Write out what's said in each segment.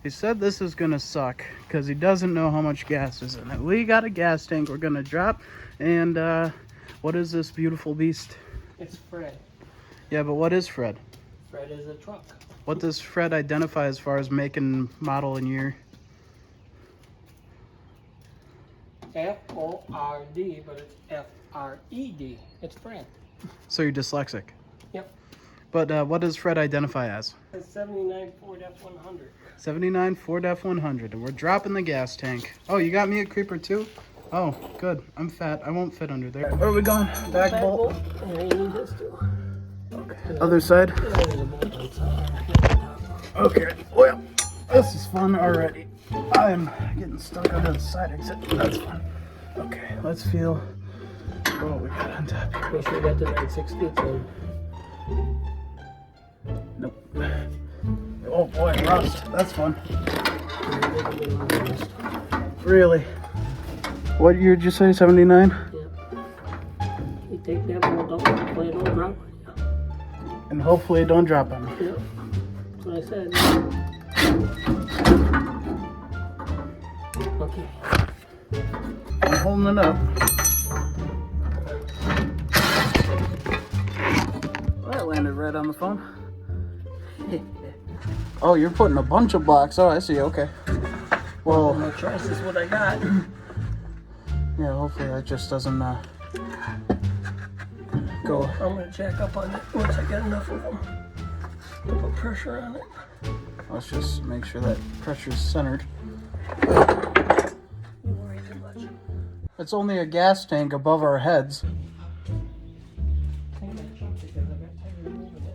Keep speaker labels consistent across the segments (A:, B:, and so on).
A: He said this is gonna suck because he doesn't know how much gas is in it. We got a gas tank we're gonna drop, and what is this beautiful beast?
B: It's Fred.
A: Yeah, but what is Fred?
B: Fred is a truck.
A: What does Fred identify as far as make and model and year?
B: F-O-R-D, but it's F-R-E-D. It's Fred.
A: So you're dyslexic.
B: Yep.
A: But what does Fred identify as?
B: It's 79 Ford F-100.
A: 79 Ford F-100, and we're dropping the gas tank. Oh, you got me a creeper too? Oh, good. I'm fat. I won't fit under there. Where are we going? Back bolt?
B: Yeah, you need this too.
A: Okay. Other side? Okay. Well, this is fun already. I'm getting stuck on the side exit. That's fun. Okay, let's feel what we got on top here.
B: Make sure you got the 960 in.
A: Nope. Oh boy, rust. That's fun. Really? What year did you say? 79?
B: Yeah. You take that bolt out, hopefully it don't drop on you.
A: And hopefully it don't drop on me.
B: Yep. That's what I said. Okay.
A: I'm holding it up. Well, that landed right on the phone. Oh, you're putting a bunch of blocks. Oh, I see. Okay. Well,
B: No choice is what I got.
A: yeah, hopefully that just doesn't go.
B: I'm gonna check up on it once I get enough of them to put pressure on it.
A: Let's just make sure that pressure's centered.
B: You worry too much.
A: It's only a gas tank above our heads.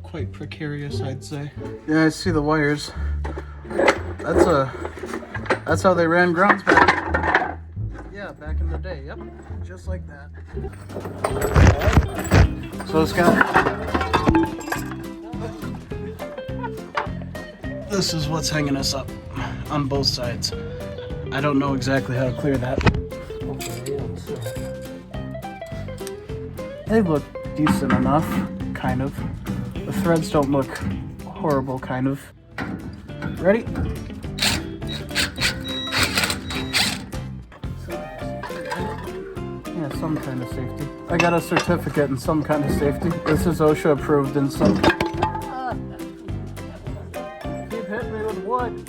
A: Quite precarious, I'd say. Yeah, I see the wires. That's how they ran grounds back. Yeah, back in the day. Yep, just like that. So it's got. This is what's hanging us up on both sides. I don't know exactly how to clear that. They look decent enough, kind of. The threads don't look horrible, kind of. Ready? Yeah, some kind of safety. I got a certificate in some kind of safety. This is OSHA approved in some. Keep hitting me with wood.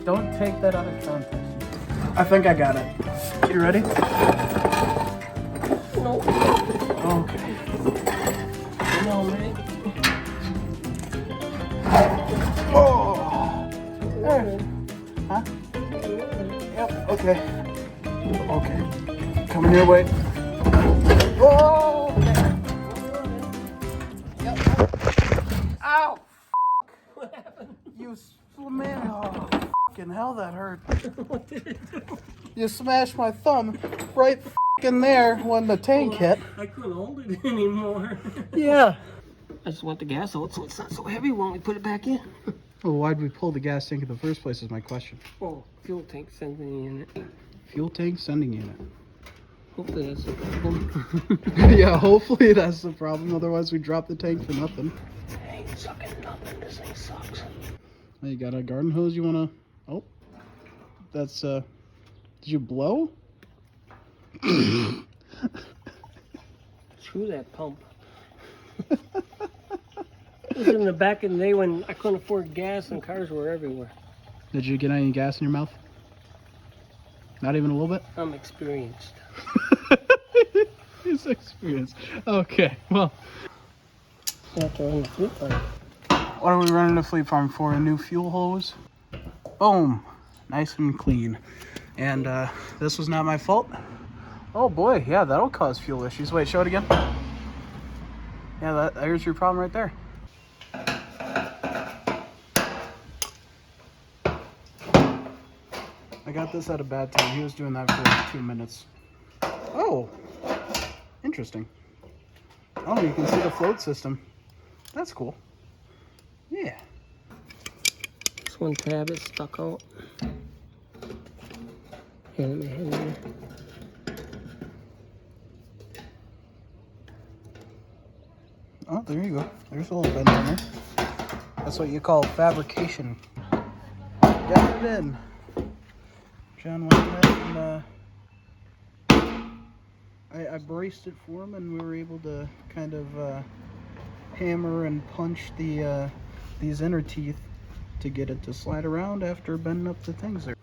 A: Don't take that out of context. I think I got it. You ready?
B: No.
A: Okay.
B: No, mate.
A: Oh! There. Huh? Yep, okay. Okay. Coming your way. Oh! Yep. Ow!
B: What happened?
A: You man. Oh, fucking hell, that hurt.
B: What did it do?
A: You smashed my thumb right fucking there when the tank hit.
B: I couldn't hold it anymore.
A: Yeah.
B: I just want the gas out so it's not so heavy when we put it back in.
A: Well, why'd we pull the gas tank in the first place is my question.
B: Oh, fuel tank sending in it.
A: Fuel tank sending unit.
B: Hopefully that's the problem.
A: Yeah, hopefully that's the problem. Otherwise we drop the tank for nothing.
B: I ain't sucking nothing. This thing sucks.
A: Oh, you got a garden hose you wanna... Oh. That's, Did you blow?
B: Screw that pump. This was in the back in the day when I couldn't afford gas and cars were everywhere.
A: Did you get any gas in your mouth? Not even a little bit?
B: I'm experienced.
A: He's experienced. Okay, well.
B: You have to run the fleet farm.
A: What are we running the fleet farm for? A new fuel hose? Boom. Nice and clean. And this was not my fault. Oh boy, yeah, that'll cause fuel issues. Wait, show it again. Yeah, there's your problem right there. I got this at a bad time. He was doing that for like 2 minutes. Oh, interesting. Oh, you can see the float system. That's cool. Yeah.
B: This one tab is stuck out. Here, let me hit it.
A: Oh, there you go. There's a little bend in there. That's what you call fabrication. Yeah. it in. John went ahead and I braced it for him, and we were able to kind of hammer and punch these inner teeth to get it to slide around after bending up the things there.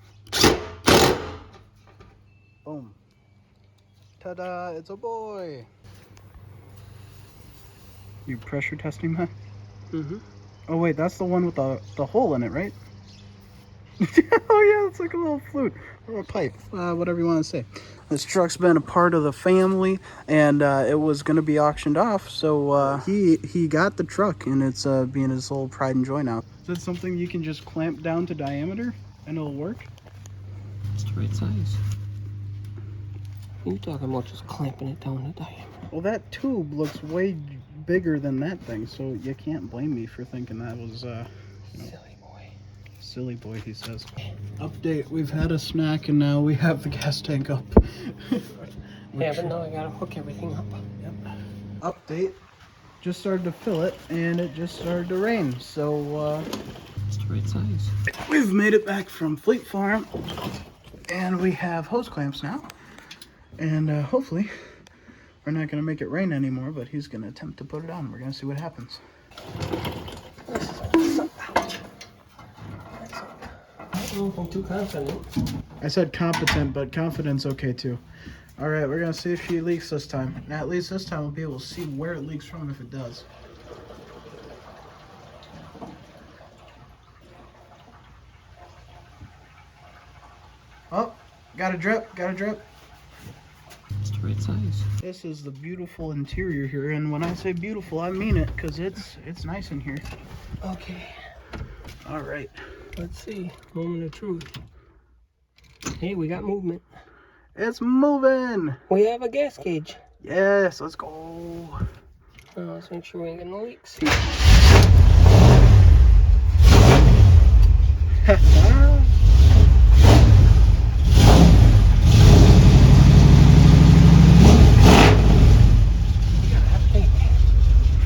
A: Boom. Ta-da, it's a boy. You pressure testing that?
B: Mm-hmm.
A: Oh wait, that's the one with the hole in it, right? Oh yeah, it's like a little flute or a pipe, whatever you want to say. This truck's been a part of the family, and it was going to be auctioned off, so he got the truck, and it's being his whole pride and joy now. Is that something you can just clamp down to diameter and it'll work?
B: It's the right size. You're talking about just clamping it down to diameter.
A: Well, that tube looks way bigger than that thing, so you can't blame me for thinking that was,
B: Silly boy.
A: Silly boy, he says. Update, we've had a snack and now we have the gas tank up.
B: Yeah, but now I gotta hook everything up.
A: Yep. Update, just started to fill it and it just started to rain, so
B: It's the right size.
A: we've made it back from Fleet Farm and we have hose clamps now, and hopefully we're not going to make it rain anymore, but he's going to attempt to put it on. We're going to see what happens.
B: I'm too confident.
A: I said competent, but confident's okay too. All right, we're going to see if she leaks this time. Now, at least this time we'll be able to see where it leaks from if it does. Oh, got a drip, got a drip.
B: It's the right size.
A: This is the beautiful interior here, and when I say beautiful, I mean it, because it's nice in here.
B: Okay.
A: All right.
B: Let's see. Moment of truth. Hey, we got movement.
A: It's moving.
B: We have a gas gauge.
A: Yes, let's go.
B: Let's make sure we ain't getting no leaks.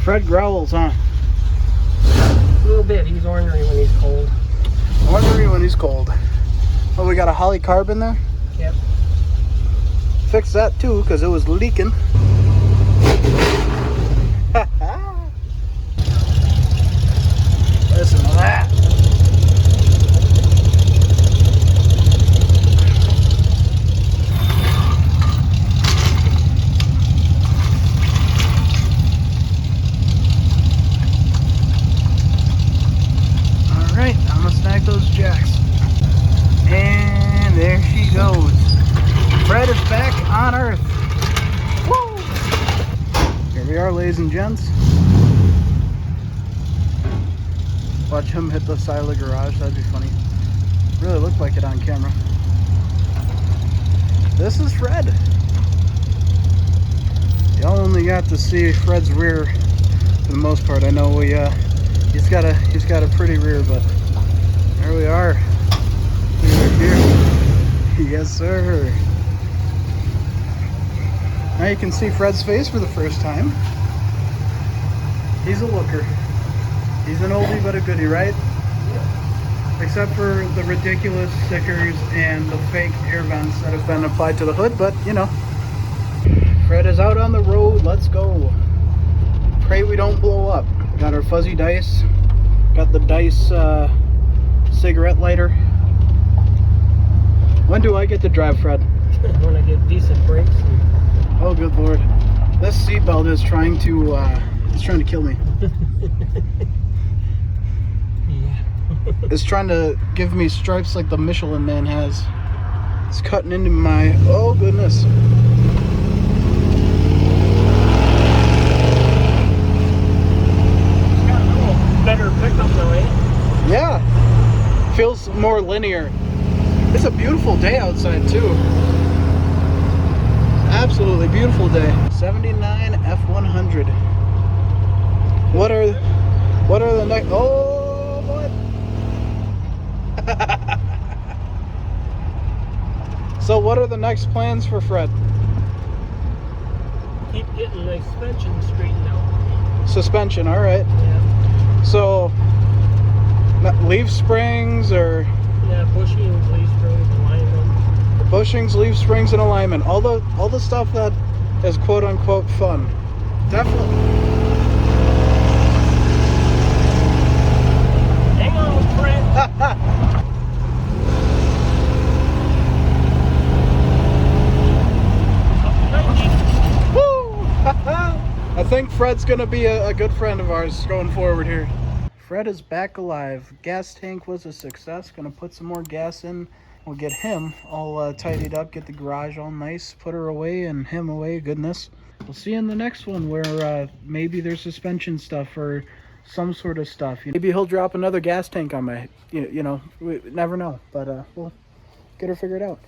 A: Fred growls, huh?
B: A little bit. He's ornery when he's cold.
A: Ornery when he's cold. Oh, we got a Holly carb in there?
B: Yep.
A: Fix that too, because it was leaking. Listen to that. Alright, I'm gonna snag those jacks. And there she goes. Fred is back on Earth. Woo! Here we are, ladies and gents. Watch him hit the side of the garage, that'd be funny. Really looked like it on camera. This is Fred. Y'all only got to see Fred's rear for the most part. I know he's got a pretty rear, but there we are. Here. Yes, sir. Now you can see Fred's face for the first time. He's a looker. He's an oldie but a goodie, right? Yep. Except for the ridiculous stickers and the fake air vents that have been applied to the hood, but you know. Fred is out on the road. Let's go. Pray we don't blow up. Got our fuzzy dice. Got the dice cigarette lighter. When do I get to drive, Fred?
B: When I get decent brakes.
A: Oh, good Lord. This seatbelt is trying to kill me.
B: Yeah.
A: It's trying to give me stripes like the Michelin Man has. It's cutting into my... Oh, goodness.
B: It's got a little better pickup though, eh?
A: Yeah. Feels more linear. It's a beautiful day outside, too. Absolutely beautiful day. 79 F-100. What are the next... Oh, boy. So what are the next plans for Fred?
B: Keep getting the suspension straightened out.
A: Suspension, all right.
B: Yeah.
A: So, leaf springs or...
B: Yeah, bush
A: bushings, leaf springs, and alignment. All the stuff that is quote unquote fun. Definitely.
B: Hang on, Fred.
A: I think Fred's gonna be a good friend of ours going forward here. Fred is back alive. Gas tank was a success. Gonna put some more gas in. We'll get him all tidied up, get the garage all nice, put her away and him away. Goodness. We'll see you in the next one where maybe there's suspension stuff or some sort of stuff. Maybe he'll drop another gas tank on my, you know, we never know. But we'll get her figured out.